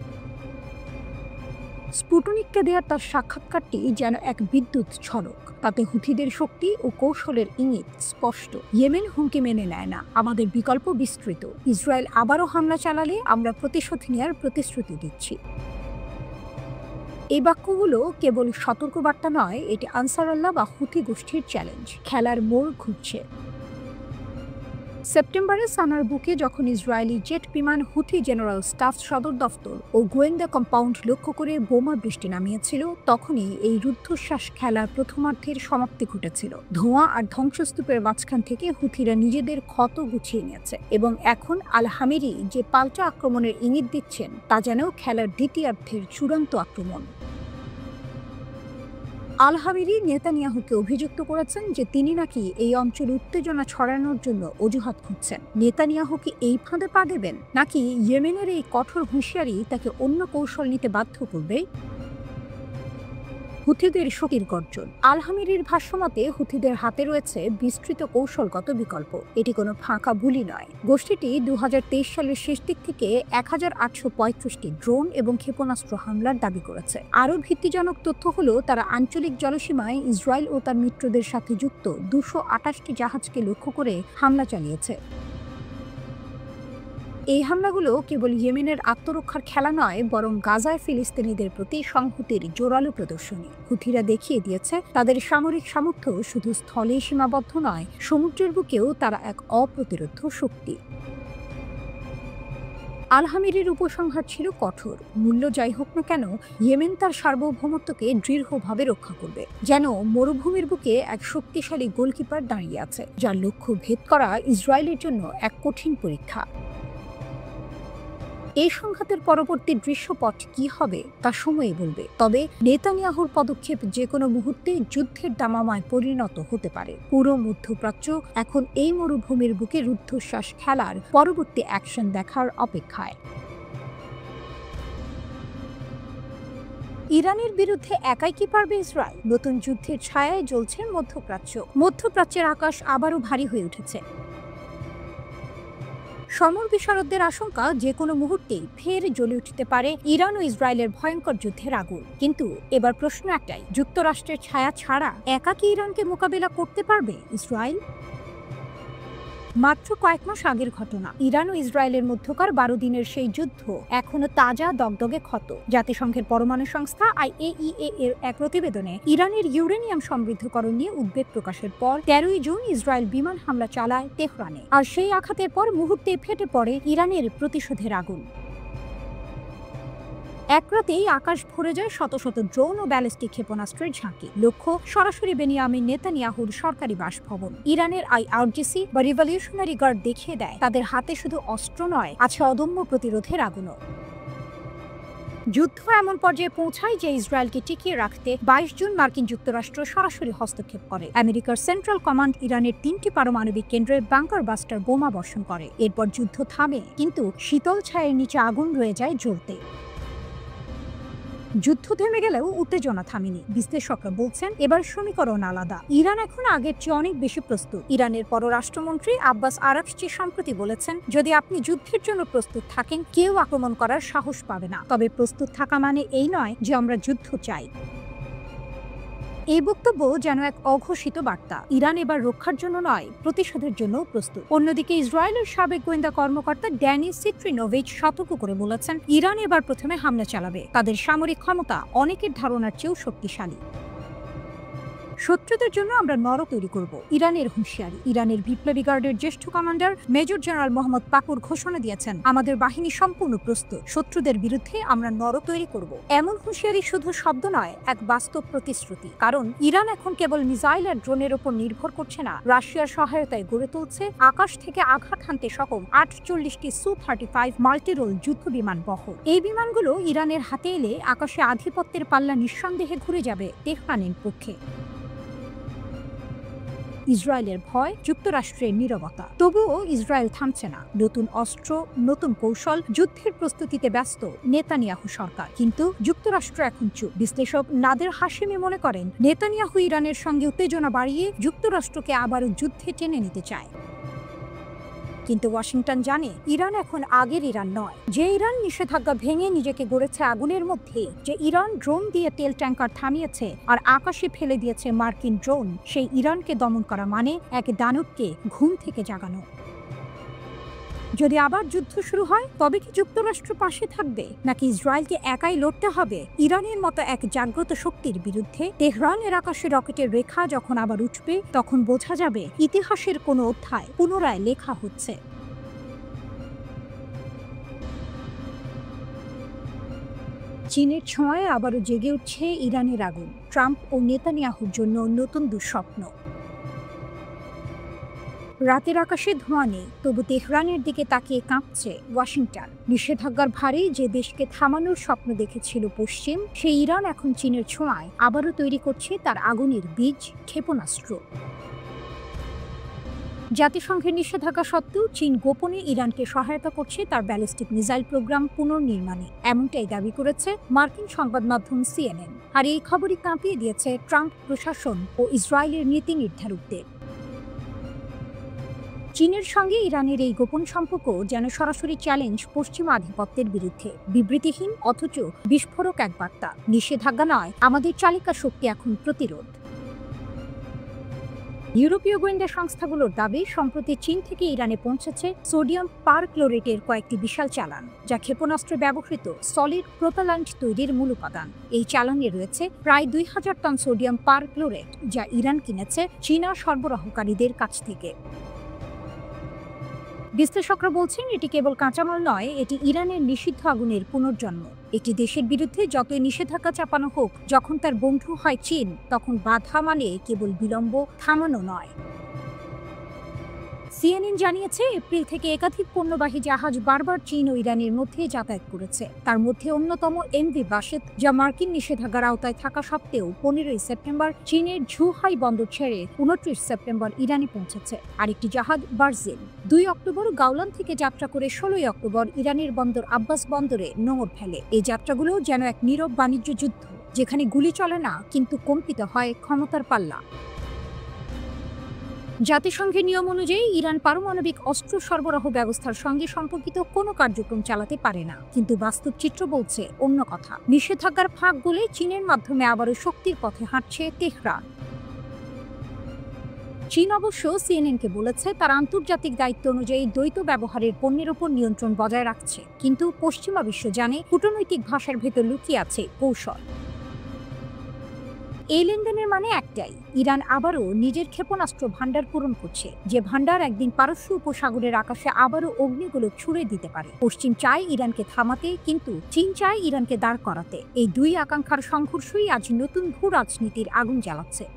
স্পুটনিককে দেওয়া তার সাক্ষাৎকারটি যেন এক বিদ্যুৎ ঝলক। তাতে হুথিদের শক্তি ও কৌশলের ইঙ্গিত স্পষ্ট। ইয়েমেন হুমকি মেনে নেয় না, আমাদের বিকল্প বিস্তৃত। ইসরায়েল আবারও হামলা চালালে আমরা প্রতিশোধ নেওয়ার প্রতিশ্রুতি দিচ্ছি। এই বাক্যগুলো কেবল সতর্কবার্তা নয়, এটি আনসারুল্লাহ বা হুথি গোষ্ঠীর চ্যালেঞ্জ। খেলার মোড় ঘুরছে। সেপ্টেম্বরে সানার বুকে যখন ইসরায়েলি জেট বিমান হুথি জেনারেল স্টাফ সদর দফতর ও গোয়েন্দা কম্পাউন্ড লক্ষ্য করে বোমা বৃষ্টি নামিয়েছিল, তখনই এই রুদ্ধশ্বাস খেলার প্রথমার্ধের সমাপ্তি ঘটেছিল। ধোঁয়া আর ধ্বংসস্তূপের মাঝখান থেকে হুথিরা নিজেদের ক্ষত গুছিয়ে নিয়েছে এবং এখন আল হামিরি যে পাল্টা আক্রমণের ইঙ্গিত দিচ্ছেন, তা যেন খেলার দ্বিতীয়ার্ধের চূড়ান্ত আক্রমণ। আল হামিরি নেতানিয়াহুকে অভিযুক্ত করেছেন যে তিনি নাকি এই অঞ্চলে উত্তেজনা ছড়ানোর জন্য অজুহাত খুঁজছেন। নেতানিয়াহু কি এই ফাঁদে পা দেবেন, নাকি ইয়েমেনের এই কঠোর হুঁশিয়ারি তাকে অন্য কৌশল নিতে বাধ্য করবে? হুথিদের শক্তির গর্জন। আল হামিরির ভাষ্যমতে হুথিদের হাতে রয়েছে বিস্তৃত কৌশলগত বিকল্প। এটি কোনো ফাঁকা ভুলই নয়। গোষ্ঠীটি 2023 সালের শেষ দিক থেকে 1835টি ড্রোন এবং ক্ষেপণাস্ত্র হামলার দাবি করেছে। আরও ভীতিজনক তথ্য হলো, তারা আঞ্চলিক জলসীমায় ইসরায়েল ও তার মিত্রদের সাথে যুক্ত 228টি জাহাজকে লক্ষ্য করে হামলা চালিয়েছে। এই হামলাগুলো কেবল ইয়েমেনের আত্মরক্ষার খেলা নয়, বরং গাজায় ফিলিস্তিনিদের প্রতি সংহতির জোরালো প্রদর্শনী। হুথিরা দেখিয়ে দিয়েছে তাদের সামরিক সামর্থ্য শুধু স্থলে সীমাবদ্ধ নয়, সমুদ্রের বুকেও তারা এক অপ্রতিরোধ্য শক্তি। আল হামিরির উপসংহার ছিল কঠোর। মূল্য যাই হোক না কেন, ইয়েমেন তার সার্বভৌমত্বকে দৃঢ়ভাবে রক্ষা করবে। যেন মরুভূমির বুকে এক শক্তিশালী গোলকিপার দাঁড়িয়ে আছে, যার লক্ষ্য ভেদ করা ইসরায়েলের জন্য এক কঠিন পরীক্ষা। এই সংঘাতের পরবর্তী দৃশ্যপট কি হবে তা সময়ই বলবে। তবে নেতানিয়াহুর পদক্ষেপ যে কোনো মুহূর্তে যুদ্ধের দামামায় পরিণত হতে পারে। পুরো মধ্যপ্রাচ্য এখন এই মরুভূমির বুকে রুদ্ধশ্বাস খেলার পরবর্তী অ্যাকশন দেখার অপেক্ষায়। ইরানের বিরুদ্ধে একাই কি পারবে ইসরায়েল? নতুন যুদ্ধের ছায়ায় জ্বলছে মধ্যপ্রাচ্য। মধ্যপ্রাচ্যের আকাশ আবারও ভারী হয়ে উঠেছে। সমর বিশারদদের আশঙ্কা, যে কোনো মুহূর্তেই ফের জ্বলে উঠতে পারে ইরান ও ইসরায়েলের ভয়ঙ্কর যুদ্ধের আগুন। কিন্তু এবার প্রশ্ন একটাই, যুক্তরাষ্ট্রের ছায়া ছাড়া একা কি ইরানকে মোকাবিলা করতে পারবে ইসরায়েল? মাত্র কয়েক মাস আগের ঘটনা। ইরান ও ইসরায়েলের মধ্যকার 12 দিনের সেই যুদ্ধ এখনো তাজা দগদগে ক্ষত। জাতিসংঘের পরমাণু সংস্থা IAEA এর এক প্রতিবেদনে ইরানের ইউরেনিয়াম সমৃদ্ধকরণ নিয়ে উদ্বেগ প্রকাশের পর 13ই জুন ইসরায়েল বিমান হামলা চালায় তেহরানে। আর সেই আঘাতের পর মুহূর্তে ফেটে পড়ে ইরানের প্রতিশোধের আগুন। এক রাতেই আকাশ ভরে যায় শত শত ড্রোন ও ব্যালিস্টিক ক্ষেপণাস্ত্রের ঝাঁকি। লক্ষ্য সরাসরি বেনিয়ামিন নেতানিয়াহুর সরকারি বাসভবন। ইরানের IRGC বা রিভলিউশনারি গার্ড দেখিয়ে দেয় তাদের হাতে শুধু অস্ত্র নয়, আছে অদম্য প্রতিরোধের আগুনও। যুদ্ধ এমন পর্যায়ে পৌঁছায় যে ইসরায়েলকে টিকিয়ে রাখতে 22 জুন মার্কিন যুক্তরাষ্ট্র সরাসরি হস্তক্ষেপ করে। আমেরিকার সেন্ট্রাল কমান্ড ইরানের 3টি পারমাণবিক কেন্দ্রে বাংকার বাস্টার বোমা বর্ষণ করে। এরপর যুদ্ধ থামে, কিন্তু শীতল ছায়ের নিচে আগুন রয়ে যায় জ্বলতে। যুদ্ধ থেমে গেলেও উত্তেজনা থামেনি। বিশ্লেষকরা বলছেন এবার সমীকরণ আলাদা। ইরান এখন আগের চেয়ে অনেক বেশি প্রস্তুত। ইরানের পররাষ্ট্রমন্ত্রী আব্বাস আরাকচি সম্প্রতি বলেছেন, যদি আপনি যুদ্ধের জন্য প্রস্তুত থাকেন, কেউ আক্রমণ করার সাহস পাবে না। তবে প্রস্তুত থাকা মানে এই নয় যে আমরা যুদ্ধ চাই। এই বক্তব্য যেন এক অঘোষিত বার্তা। ইরান এবার রক্ষার জন্য নয়, প্রতিশোধের জন্য প্রস্তুত। অন্যদিকে ইসরায়েলের সাবেক গোয়েন্দা কর্মকর্তা ড্যানি সিট্রিনোভিচ সতর্ক করে বলেছেন, ইরান এবার প্রথমে হামলা চালাবে। তাদের সামরিক ক্ষমতা অনেকের ধারণার চেয়েও শক্তিশালী। শত্রুদের জন্য আমরা নরক তৈরি করব, ইরানের হুঁশিয়ারি। ইরানের বিপ্লবী গার্ডের জ্যেষ্ঠ commander major general Mohammad Pakur ঘোষণা দিয়েছেন, আমাদের বাহিনী সম্পূর্ণ প্রস্তুত, শত্রুদের বিরুদ্ধে আমরা নরক তৈরি করব। এমন হুঁশিয়ারি শুধু শব্দ নয়, এক বাস্তব প্রতিশ্রুতি। কারণ ইরান এখন কেবল মিসাইল আর ড্রোনের উপর নির্ভর করছে না, রাশিয়ার সহায়তায় গড়ে তুলছে আকাশ থেকে আঘাত হানতে সক্ষম 48টি Su-35 মাল্টিরোল যুদ্ধ বিমান বহর। এই বিমানগুলো ইরানের হাতে এলে আকাশে আধিপত্যের পাল্লা নিঃসন্দেহে ঘুরে যাবে তেহরানের পক্ষে। ইসরায়েলের ভয়, যুক্তরাষ্ট্রের নীরবতা। তবুও ইসরায়েল থামছে না। নতুন অস্ত্র, নতুন কৌশল, যুদ্ধের প্রস্তুতিতে ব্যস্ত নেতানিয়াহু সরকার। কিন্তু যুক্তরাষ্ট্র এখন চুপ। বিশ্লেষক নাদের হাশেমি মনে করেন, নেতানিয়াহু ইরানের সঙ্গে উত্তেজনা বাড়িয়ে যুক্তরাষ্ট্রকে আবারও যুদ্ধে টেনে নিতে চায়। কিন্তু ওয়াশিংটন জানে ইরান এখন আগের ইরান নয়। যে ইরান নিষেধাজ্ঞা ভেঙে নিজেকে গড়েছে আগুনের মধ্যে, যে ইরান ড্রোন দিয়ে তেল ট্যাঙ্কার থামিয়েছে আর আকাশে ফেলে দিয়েছে মার্কিন ড্রোন, সেই ইরানকে দমন করা মানে এক দানবকে ঘুম থেকে জাগানো। যদি আবার যুদ্ধ শুরু হয় তবে কি যুক্তরাষ্ট্র পাশে থাকবে, নাকি ইসরায়েলকে একাই লড়তে হবে ইরানের মতো এক জাগ্রত শক্তির বিরুদ্ধে? তেহরানের আকাশে রকেটের রেখা যখন আবার উঠবে তখন বোঝা যাবে ইতিহাসের কোনো অধ্যায় পুনরায় লেখা হচ্ছে। চীনের ছোঁয়ায় আবারও জেগে উঠছে ইরানের আগুন। ট্রাম্প ও নেতানিয়াহুর জন্য নতুন দুঃস্বপ্ন। রাতের আকাশে ধোঁয়া নেই, তবু তেহরানের দিকে তাকিয়ে কাঁপছে ওয়াশিংটন। নিষেধাজ্ঞার ভারে যে দেশকে থামানোর স্বপ্ন দেখেছিল পশ্চিম, সেই ইরান এখন চীনের ছোঁয়ায় আবারও তৈরি করছে তার আগুনের বীজ, ক্ষেপণাস্ত্র। জাতিসংঘের নিষেধাজ্ঞা সত্ত্বেও চীন গোপনে ইরানকে সহায়তা করছে তার ব্যালিস্টিক মিসাইল প্রোগ্রাম পুনর্নির্মাণে, এমনটাই দাবি করেছে মার্কিন সংবাদ মাধ্যম CNN। আর এই খবরই কাঁপিয়ে দিয়েছে ট্রাম্প প্রশাসন ও ইসরায়েলের নীতি নির্ধারকদের। চীনের সঙ্গে ইরানের এই গোপন সম্পর্ক যেন সরাসরি চ্যালেঞ্জ পশ্চিমা আধিপত্যের বিরুদ্ধে। বিবৃতিহীন অথচ বিস্ফোরক এক বার্তা। নিষেধাজ্ঞা নয়, আমাদের চালিকা শক্তি এখন প্রতিরোধ। ইউরোপীয় গোয়েন্দা সংস্থাগুলোর দাবি, সম্প্রতি চীন থেকে ইরানে পৌঁছেছে সোডিয়াম পারক্লোরেটের কয়েকটি বিশাল চালান, যা ক্ষেপণাস্ত্রে ব্যবহৃত সলিড প্রোপাল্যান্ট তৈরির মূল উপাদান। এই চালানে রয়েছে প্রায় 2000 টন সোডিয়াম পারক্লোরেট, যা ইরান কিনেছে চীনা সরবরাহকারীদের কাছ থেকে। বিশ্লেষকরা বলছেন এটি কেবল কাঁচামাল নয়, এটি ইরানের নিষিদ্ধ আগুনের পুনর্জন্ম। একটি দেশের বিরুদ্ধে যতই নিষেধাজ্ঞা চাপানো হোক, যখন তার বন্ধু হয় চীন, তখন বাধা মানে কেবল বিলম্ব, থামানো নয়। CNN জানিয়েছে এপ্রিল থেকে একাধিক পণ্যবাহী জাহাজ বারবার চীন ও ইরানের মধ্যে যাতায়াত করেছে। তার মধ্যে অন্যতম MV বাসেত, যা মার্কিন নিষেধাজ্ঞার আওতায় থাকা সত্ত্বেও 15 সেপ্টেম্বর চীনের ঝুহাই বন্দর ছেড়ে 29 সেপ্টেম্বর ইরানে পৌঁছেছে। আরেকটি জাহাজ বার্জিল 2 অক্টোবর গাউলান থেকে যাত্রা করে 16 অক্টোবর ইরানের বন্দর আব্বাস বন্দরে নোঙর ফেলে। এই যাত্রাগুলো যেন এক নীরব বাণিজ্য যুদ্ধ, যেখানে গুলি চলে না, কিন্তু কম্পিত হয় ক্ষমতার পাল্লা। জাতিসংঘের নিয়ম অনুযায়ী ইরান পারমাণবিক অস্ত্র সরবরাহ ব্যবস্থার সঙ্গে সম্পর্কিত কোনো কার্যক্রম চালাতে পারে না, কিন্তু বাস্তব চিত্র বলছে অন্য কথা। নিষেধাজ্ঞার ফাঁক গলে চীনের মাধ্যমে আবারও শক্তির পথে হাঁটছে তেহরান। চীন অবশ্য CNN-কে বলেছে তার আন্তর্জাতিক দায়িত্ব অনুযায়ী দ্বৈত ব্যবহারের পণ্যের ওপর নিয়ন্ত্রণ বজায় রাখছে, কিন্তু পশ্চিমা বিশ্ব জানে কূটনৈতিক ভাষার ভেতর লুকিয়ে আছে কৌশল। এই লেনদেনের মানে একটাই, ইরান আবারও নিজের ক্ষেপণাস্ত্র ভান্ডার পূরণ করছে, যে ভান্ডার একদিন পারস্য উপসাগরের আকাশে আবারও অগ্নিগোলক ছুড়ে দিতে পারে। পশ্চিম চায় ইরানকে থামাতে, কিন্তু চীন চায় ইরানকে দাঁড় করাতে। এই দুই আকাঙ্ক্ষার সংঘর্ষই আজ নতুন ভূ রাজনীতির আগুন জ্বালাচ্ছে।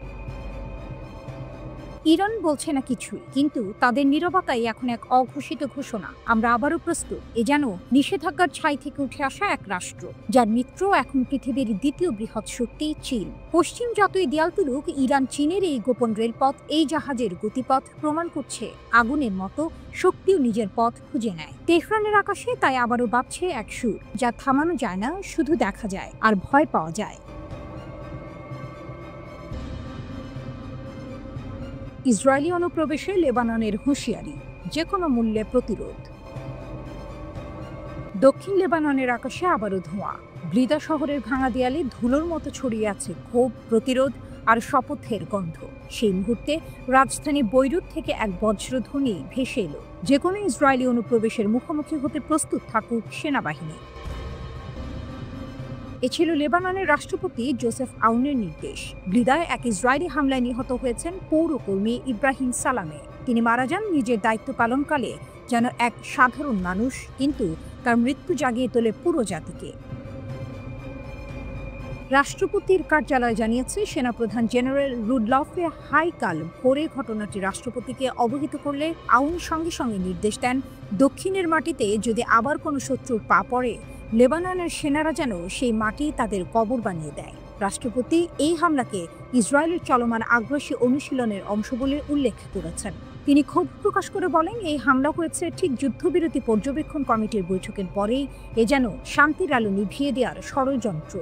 ইরান বলছে না কিছুই, কিন্তু তাদের নীরবতাই এখন এক অঘোষিত ঘোষণা, আমরা আবারও প্রস্তুত। এ যেন নিষেধাজ্ঞার ছাই থেকে উঠে আসা এক রাষ্ট্র, যার মিত্র এখন পৃথিবীর দ্বিতীয় বৃহৎ শক্তি চীন। পশ্চিম যতই দেয়াল তুলুক, ইরান চীনের এই গোপন রেলপথ, এই জাহাজের গতিপথ প্রমাণ করছে আগুনের মতো শক্তিও নিজের পথ খুঁজে নেয়। তেহরানের আকাশে তাই আবারও বাজছে এক সুর, যা থামানো যায় না, শুধু দেখা যায় আর ভয় পাওয়া যায়। ইসরায়েলি অনুপ্রবেশে লেবাননের হুঁশিয়ারি, যে কোনো মূল্যে প্রতিরোধ। দক্ষিণ লেবাননের আকাশে আবারও ধোঁয়া। ব্লিদা শহরের ভাঙা দেয়ালে ধুলোর মতো ছড়িয়ে আছে ক্ষোভ, প্রতিরোধ আর শপথের গন্ধ। সেই মুহূর্তে রাজধানী বৈরুত থেকে এক বজ্রধ্বনি ভেসে এলো, যে কোনো ইসরায়েলি অনুপ্রবেশের মুখোমুখি হতে প্রস্তুত থাকুক সেনাবাহিনী। এ ছিল লেবাননের রাষ্ট্রপতি জোসেফ আউনের নির্দেশ। ব্লিদায় এক ইসরায়েলি হামলায় নিহত হয়েছেন পৌরকর্মী ইব্রাহিম সালামে। তিনি মারা যান নিজের দায়িত্ব পালনকালে, যেন এক সাধারণ মানুষ, কিন্তু তার মৃত্যু জাগিয়ে তোলে পুরো জাতিকে। রাষ্ট্রপতির কার্যালয় জানিয়েছে সেনাপ্রধান জেনারেল রুডলফে হাইকাল ভোরে ঘটনাটি রাষ্ট্রপতিকে অবহিত করলে আউন সঙ্গে সঙ্গে নির্দেশ দেন, দক্ষিণের মাটিতে যদি আবার কোনো শত্রুর পা পড়ে, লেবাননের সেনারা যেন সেই মাটি তাদের কবর বানিয়ে দেয়। রাষ্ট্রপতি এই হামলাকে ইসরায়েলের চলমান আগ্রাসী অনুশীলনের অংশ বলে উল্লেখ করেছেন। তিনি ক্ষোভ প্রকাশ করে বলেন, এই হামলা হয়েছে ঠিক যুদ্ধবিরতি পর্যবেক্ষণ কমিটির বৈঠকের পরেই, এ যেন শান্তির আলো নিভিয়ে দেওয়ার ষড়যন্ত্র।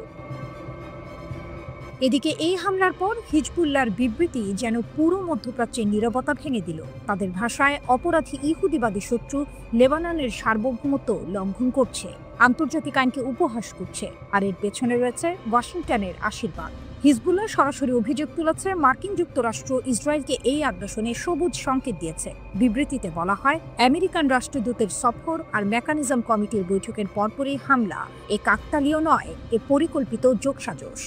এদিকে এই হামলার পর হিজবুল্লাহর বিবৃতি যেন পুরো মধ্যপ্রাচ্যের নীরবতা ভেঙে দিল। তাদের ভাষায় অপরাধী ইহুদিবাদী শত্রু লেবাননের সার্বভৌমত্ব লঙ্ঘন করছে, আন্তর্জাতিক আইনকে উপহাস করছে, আর এর পেছনে রয়েছে ওয়াশিংটনের আশীর্বাদ। হিজবুল্লাহ সরাসরি অভিযোগ তুলেছে মার্কিন যুক্তরাষ্ট্র ইসরায়েলকে এই আগ্রাসনে সবুজ সংকেত দিয়েছে। বিবৃতিতে বলা হয়, আমেরিকান রাষ্ট্রদূতের সফর আর মেকানিজম কমিটির বৈঠকের পরপরই হামলা এ কাকতালীয় নয়, এ পরিকল্পিত যোগসাজশ।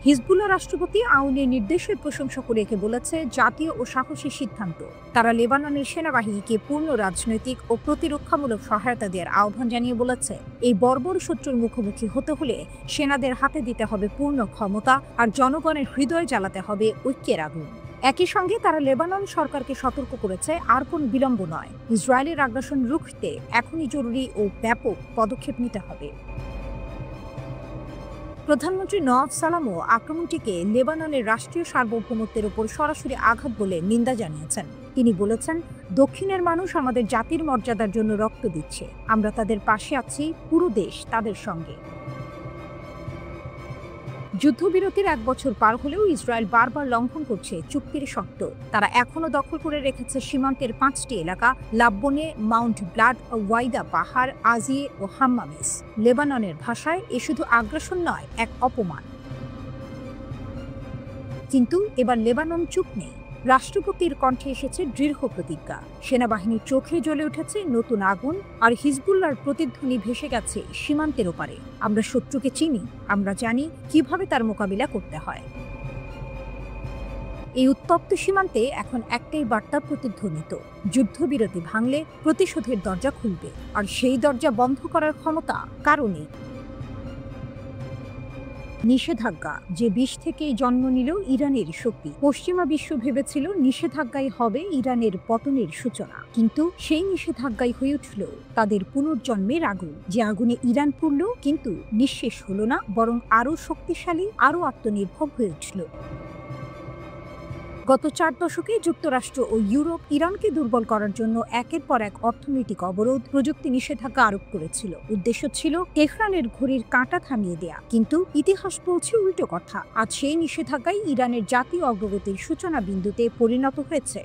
হিজবুল্লাহ রাষ্ট্রপতি আউনের নির্দেশের প্রশংসা করে একে বলেছে জাতীয় ও সাহসী সিদ্ধান্ত। তারা লেবাননের সেনাবাহিনীকে পূর্ণ রাজনৈতিক ও প্রতিরক্ষামূলক সহায়তা দেওয়ার আহ্বান জানিয়ে বলেছে, এই বর্বর শত্রুর মুখোমুখি হতে হলে সেনাদের হাতে দিতে হবে পূর্ণ ক্ষমতা, আর জনগণের হৃদয় জ্বালাতে হবে ঐক্যের আগুন। একই সঙ্গে তারা লেবানন সরকারকে সতর্ক করেছে, আর কোনো বিলম্ব নয়, ইসরায়েলের আগ্রাসন রুখতে এখনই জরুরি ও ব্যাপক পদক্ষেপ নিতে হবে। প্রধানমন্ত্রী নওয়াব সালামও আক্রমণটিকে লেবাননের রাষ্ট্রীয় সার্বভৌমত্বের উপর সরাসরি আঘাত বলে নিন্দা জানিয়েছেন। তিনি বলেছেন, দক্ষিণের মানুষ আমাদের জাতির মর্যাদার জন্য রক্ত দিচ্ছে, আমরা তাদের পাশে আছি, পুরো দেশ তাদের সঙ্গে। যুদ্ধবিরতির 1 বছর পার হলেও ইসরায়েল বারবার লঙ্ঘন করছে চুক্তির শর্ত। তারা এখনও দখল করে রেখেছে সীমান্তের 5টি এলাকা, লাব্বনে, মাউন্ট ব্লাড, ওয়াইদা পাহাড়, আজিয়ে ও হাম্মামেস। লেবাননের ভাষায় এ শুধু আগ্রাসন নয়, এক অপমান। কিন্তু এবার লেবানন চুপ নেই। রাষ্ট্রপতির কণ্ঠে এসেছে দৃঢ় প্রতিজ্ঞা। সেনাবাহিনীর চোখে জ্বলে উঠেছে নতুন আগুন, আর হিজবুল্লাহর প্রতিধ্বনি ভেসে গেছে সীমান্তের ওপারে। আমরা শত্রুকে চিনি, আমরা জানি কিভাবে তার মোকাবিলা করতে হয়। এই উত্তপ্ত সীমান্তে এখন একটাই বার্তা প্রতিধ্বনিত, যুদ্ধবিরতি ভাঙলে প্রতিশোধের দরজা খুলবে, আর সেই দরজা বন্ধ করার ক্ষমতা কারো নেই। নিষেধাজ্ঞা যে বিষ থেকেই জন্ম নিল ইরানের শক্তি। পশ্চিমা বিশ্ব ভেবেছিল নিষেধাজ্ঞাই হবে ইরানের পতনের সূচনা, কিন্তু সেই নিষেধাজ্ঞাই হয়ে উঠল তাদের পুনর্জন্মের আগুন, যে আগুনে ইরান পুড়ল কিন্তু নিঃশেষ হলো না, বরং আরও শক্তিশালী, আরও আত্মনির্ভর হয়ে উঠল। গত 4 দশকে যুক্তরাষ্ট্র ও ইউরোপ ইরানকে দুর্বল করার জন্য একের পর এক অর্থনৈতিক অবরোধ, প্রযুক্তি নিষেধাজ্ঞা আরোপ করেছিল। উদ্দেশ্য ছিল তেহরানের ঘড়ির কাঁটা থামিয়ে দেয়া, কিন্তু ইতিহাস বলছে উল্টো কথা। আজ সেই নিষেধাজ্ঞাই ইরানের জাতীয় অগ্রগতির সূচনা বিন্দুতে পরিণত হয়েছে।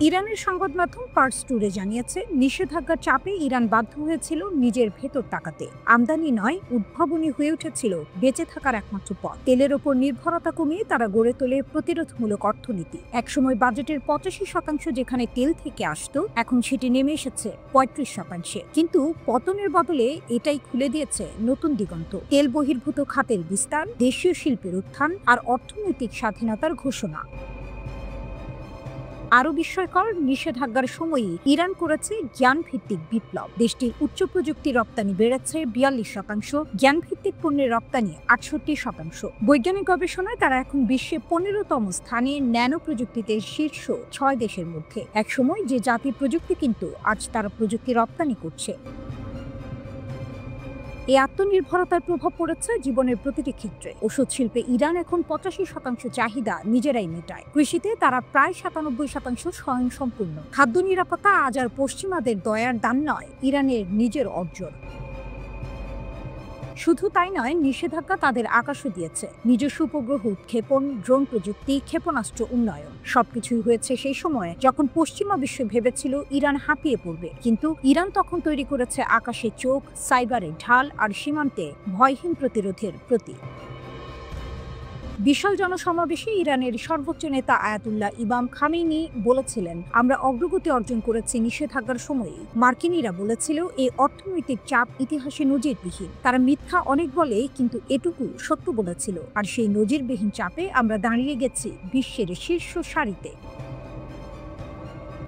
ইরানের সংবাদ মাধ্যম পার্স টুডে জানিয়েছে, নিষেধাজ্ঞার চাপে ইরান বাধ্য হয়েছিল নিজের ভেতর তাকাতে। আমদানি নয়, উদ্ভাবনী হয়ে উঠেছিল বেঁচে থাকার একমাত্র পথ। তেলের ওপর নির্ভরতা কমিয়ে তারা গড়ে তোলে প্রতিরোধমূলক অর্থনীতি। একসময় বাজেটের 85% যেখানে তেল থেকে আসতো, এখন সেটি নেমে এসেছে 35%। কিন্তু পতনের বদলে এটাই খুলে দিয়েছে নতুন দিগন্ত। তেল বহির্ভূত খাতের বিস্তার, দেশীয় শিল্পের উত্থান, আর অর্থনৈতিক স্বাধীনতার ঘোষণা। আরও বিস্ময়কর, নিষেধাজ্ঞার সময়ই ইরান করেছে জ্ঞানভিত্তিক বিপ্লব। দেশটির উচ্চ প্রযুক্তি রপ্তানি বেড়েছে 42%, জ্ঞানভিত্তিক পণ্যের রপ্তানি 68%। বৈজ্ঞানিক গবেষণায় তারা এখন বিশ্বে 15তম স্থানে, ন্যানো প্রযুক্তিতে শীর্ষ 6 দেশের মধ্যে। একসময় যে জাতি প্রযুক্তি কিন্তু আজ তারা প্রযুক্তি রপ্তানি করছে। এই আত্মনির্ভরতার প্রভাব পড়েছে জীবনের প্রতিটি ক্ষেত্রে। ওষুধ শিল্পে ইরান এখন 85% চাহিদা নিজেরাই মেটায়। কৃষিতে তারা প্রায় 97% স্বয়ংসম্পূর্ণ। খাদ্য নিরাপত্তা আজ আর পশ্চিমাদের দয়ার দান নয়, ইরানের নিজের অর্জন। শুধু তাই নয়, নিষেধাজ্ঞা তাদের আকাশও দিয়েছে। নিজস্ব উপগ্রহ উৎক্ষেপণ, ড্রোন প্রযুক্তি, ক্ষেপণাস্ত্র উন্নয়ন, সবকিছুই হয়েছে সেই সময়ে যখন পশ্চিমা বিশ্ব ভেবেছিল ইরান হাঁপিয়ে পড়বে। কিন্তু ইরান তখন তৈরি করেছে আকাশে চোখ, সাইবারে ঢাল, আর সীমান্তে ভয়হীন প্রতিরোধের প্রতীক। বিশাল জনসমাবেশে ইরানের সর্বোচ্চ নেতা আয়াতুল্লাহ ইমাম খামেনি বলেছিলেন, আমরা অগ্রগতি অর্জন করেছি নিষেধাজ্ঞার সময়ে। মার্কিনিরা বলেছিল এই অর্থনৈতিক চাপ ইতিহাসে নজিরবিহীন। তারা মিথ্যা অনেক বলে, কিন্তু এটুকু সত্য বলেছিল, আর সেই নজিরবিহীন চাপে আমরা দাঁড়িয়ে গেছি বিশ্বের শীর্ষ সারিতে।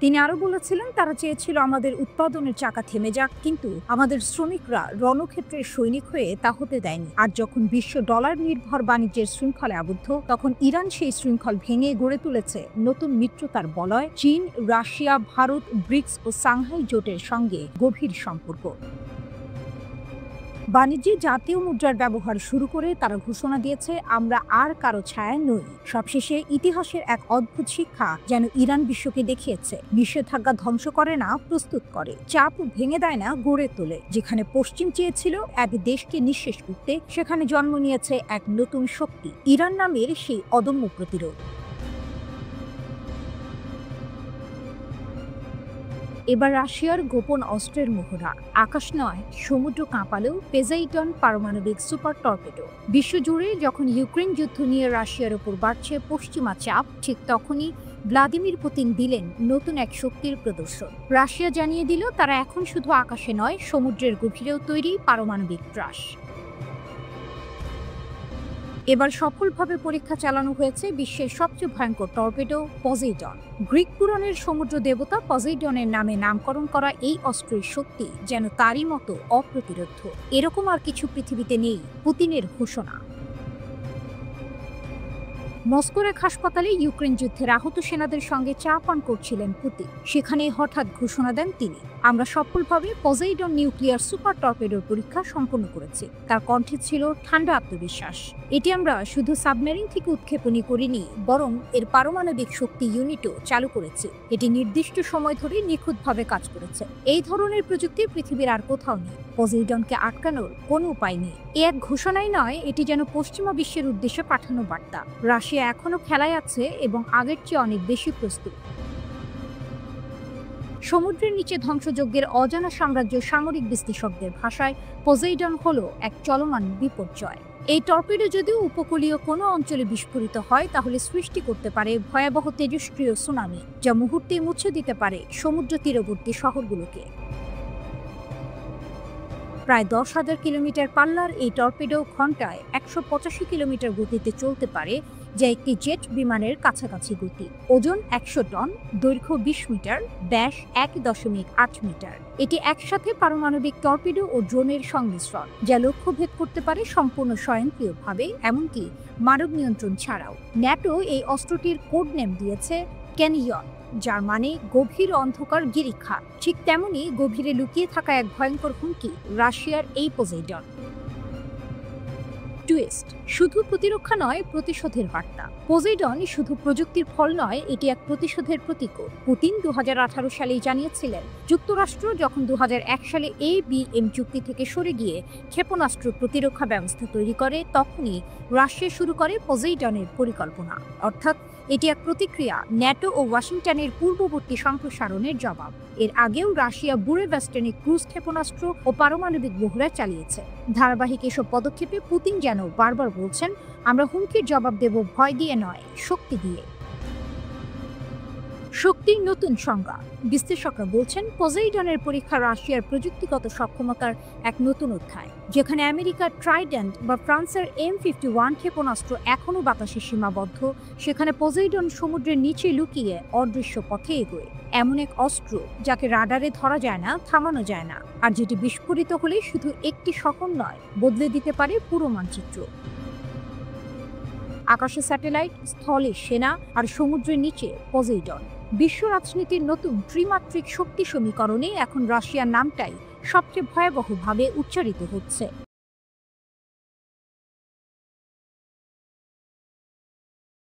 তিনি আরো বলেছিলেন, তারা চেয়েছিল আমাদের উৎপাদনের চাকা থেমে যাক, কিন্তু আমাদের শ্রমিকরা রণক্ষেত্রের সৈনিক হয়ে তা হতে দেয়নি। আর যখন বিশ্ব ডলার নির্ভর বাণিজ্যের শৃঙ্খলে আবদ্ধ, তখন ইরান সেই শৃঙ্খল ভেঙে গড়ে তুলেছে নতুন মিত্রতার বলয়। চীন, রাশিয়া, ভারত, ব্রিক্স ও সাংহাই জোটের সঙ্গে গভীর সম্পর্ক। বাণিজ্যে জাতীয় মুদ্রার ব্যবহার শুরু করে তারা ঘোষণা দিয়েছে, আমরা আর কারো ছায়া নই। সবশেষে ইতিহাসের এক অদ্ভুত শিক্ষা যেন ইরান বিশ্বকে দেখিয়েছে, নিষেধাজ্ঞা ধ্বংস করে না, প্রস্তুত করে। চাপ ভেঙে দেয় না, গড়ে তোলে। যেখানে পশ্চিম চেয়েছিল এক দেশকে নিঃশেষ করতে, সেখানে জন্ম নিয়েছে এক নতুন শক্তি, ইরান নামের সেই অদম্য প্রতিরোধ। এবার রাশিয়ার গোপন অস্ত্রের মহড়া। আকাশ নয়, সমুদ্র কাঁপালো পজেইডন পারমাণবিক সুপার টর্পেডো। বিশ্বজুড়ে যখন ইউক্রেন যুদ্ধ নিয়ে রাশিয়ার ওপর বাড়ছে পশ্চিমা চাপ, ঠিক তখনই ভ্লাদিমির পুতিন দিলেন নতুন এক শক্তির প্রদর্শন। রাশিয়া জানিয়ে দিল, তারা এখন শুধু আকাশে নয়, সমুদ্রের গভীরেও তৈরি পারমাণবিক ত্রাস। এবার সফলভাবে পরীক্ষা চালানো হয়েছে বিশ্বের সবচেয়ে ভয়ঙ্কর টর্পেডো পজেইডন। গ্রিক পুরাণের সমুদ্র দেবতা পজেইডনের নামে নামকরণ করা এই অস্ত্রের শক্তি যেন তারই মতো অপ্রতিরোধ্য। এরকম আর কিছু পৃথিবীতে নেই, পুতিনের ঘোষণা। মস্কোর এক হাসপাতালে ইউক্রেন যুদ্ধের আহত সেনাদের সঙ্গে চা পান করছিলেন পুতিন। সেখানে হঠাৎ ঘোষণা দেন তিনি, আমরা সফলভাবে পজেইডন নিউক্লিয়ার সুপার টর্পেডোর পরীক্ষা সম্পন্ন করেছি। তার কণ্ঠে ছিল ঠান্ডা আত্মবিশ্বাস। এটি আমরা শুধু সাবমেরিন থেকে উৎক্ষেপণই করিনি, বরং এর পারমাণবিক শক্তি ইউনিটও চালু করেছি। এটি নির্দিষ্ট সময় ধরে নিখুঁতভাবে কাজ করেছে। এই ধরনের প্রযুক্তি পৃথিবীর আর কোথাও নেই। পজেইডনকে আটকানোর কোনো উপায় নেই। এ এক ঘোষণাই নয়, এটি যেন পশ্চিমা বিশ্বের উদ্দেশ্যে পাঠানো বার্তা, রাশিয়া এখনো খেলায় আছে এবং আগের চেয়ে অনেক বেশি প্রস্তুত। সমুদ্রের নিচে ধ্বংসযজ্ঞের অজানা সাম্রাজ্য সামরিক বিশ্লেষকদের ভাষায় পজেইডন হলো এক চলমান বিপর্যয়। এই টর্পেডো যদিও উপকূলীয় কোনো অঞ্চলে বিস্ফোরিত হয়, তাহলে সৃষ্টি করতে পারে ভয়াবহ তেজস্ক্রিয় সুনামি, যা মুহূর্তেই মুছে দিতে পারে সমুদ্র তীরবর্তী শহরগুলোকে। প্রায় 10,000 কিলোমিটার পাল্লার এই টর্পেডো ঘন্টায় 185 কিলোমিটার গতিতে চলতে পারে, যা একটি জেট বিমানের কাছাকাছি গতি। ওজন 100 টন, দৈর্ঘ্য 20 মিটার, ব্যাস 1.8 মিটার। এটি একসাথে পারমাণবিক টর্পেডো ও ড্রোনের সংমিশ্রণ, যা লক্ষ্যভেদ করতে পারে সম্পূর্ণ স্বয়ংক্রিয়ভাবে, এমনকি মানব নিয়ন্ত্রণ ছাড়াও। ন্যাটো এই অস্ত্রটির কোড নেম দিয়েছে ক্যানিয়ন, যার মানে গভীর অন্ধকার গিরিখা। ঠিক তেমনি গভীরে লুকিয়ে থাকা এক ভয়ঙ্কর হুমকি রাশিয়ার এই পজেইডন। টুইস্ট, শুধু প্রতিরক্ষা নয়, প্রতিশোধের বার্তা। পজেইডন শুধু প্রযুক্তির ফল নয়, এটি এক প্রতিশোধের প্রতীকও। পুতিন 2018 সালেই জানিয়েছিলেন, যুক্তরাষ্ট্র যখন 2001 সালে ABM চুক্তি থেকে সরে গিয়ে ক্ষেপণাস্ত্র প্রতিরক্ষা ব্যবস্থা তৈরি করে, তখনই রাশিয়া শুরু করে পজেইডনের পরিকল্পনা। অর্থাৎ এটি এক প্রতিক্রিয়া, ন্যাটো ও ওয়াশিংটনের পূর্ববর্তী সম্প্রসারণের জবাব। এর আগেও রাশিয়া বুরেভাস্টনিক ক্রুজ ক্ষেপণাস্ত্র ও পারমাণবিক মহড়া চালিয়েছে। ধারাবাহিক এসব পদক্ষেপে পুতিন যেন বারবার বলছেন, আমরা হুমকির জবাব দেব ভয় দিয়ে নয়, শক্তি দিয়ে। শক্তির নতুন সংজ্ঞা। বিশ্লেষকরা বলছেন, পজেইডনের পরীক্ষা রাশিয়ার প্রযুক্তিগত সক্ষমতার এক নতুন অধ্যায়। যেখানে আমেরিকার ট্রাইডেন্ট বা ফ্রান্সের M51 ক্ষেপণাস্ত্র এখনও বাতাসে সীমাবদ্ধ, সেখানে পজেইডন সমুদ্রের নিচে লুকিয়ে অদৃশ্য পথে এগোয়। এমন এক অস্ত্র যাকে রাডারে ধরা যায় না, থামানো যায় না, আর যেটি বিস্ফোরিত হলে শুধু একটি শহর নয়, বদলে দিতে পারে পুরো মানচিত্র। আকাশে স্যাটেলাইট, স্থলে সেনা, আর সমুদ্রের নিচে পজেইডন। বিশ্ব রাজনীতির নতুন ত্রিমাত্রিক শক্তি সমীকরণে এখন রাশিয়ার নামটাই সবচেয়ে ভয়াবহভাবে উচ্চারিত হচ্ছে।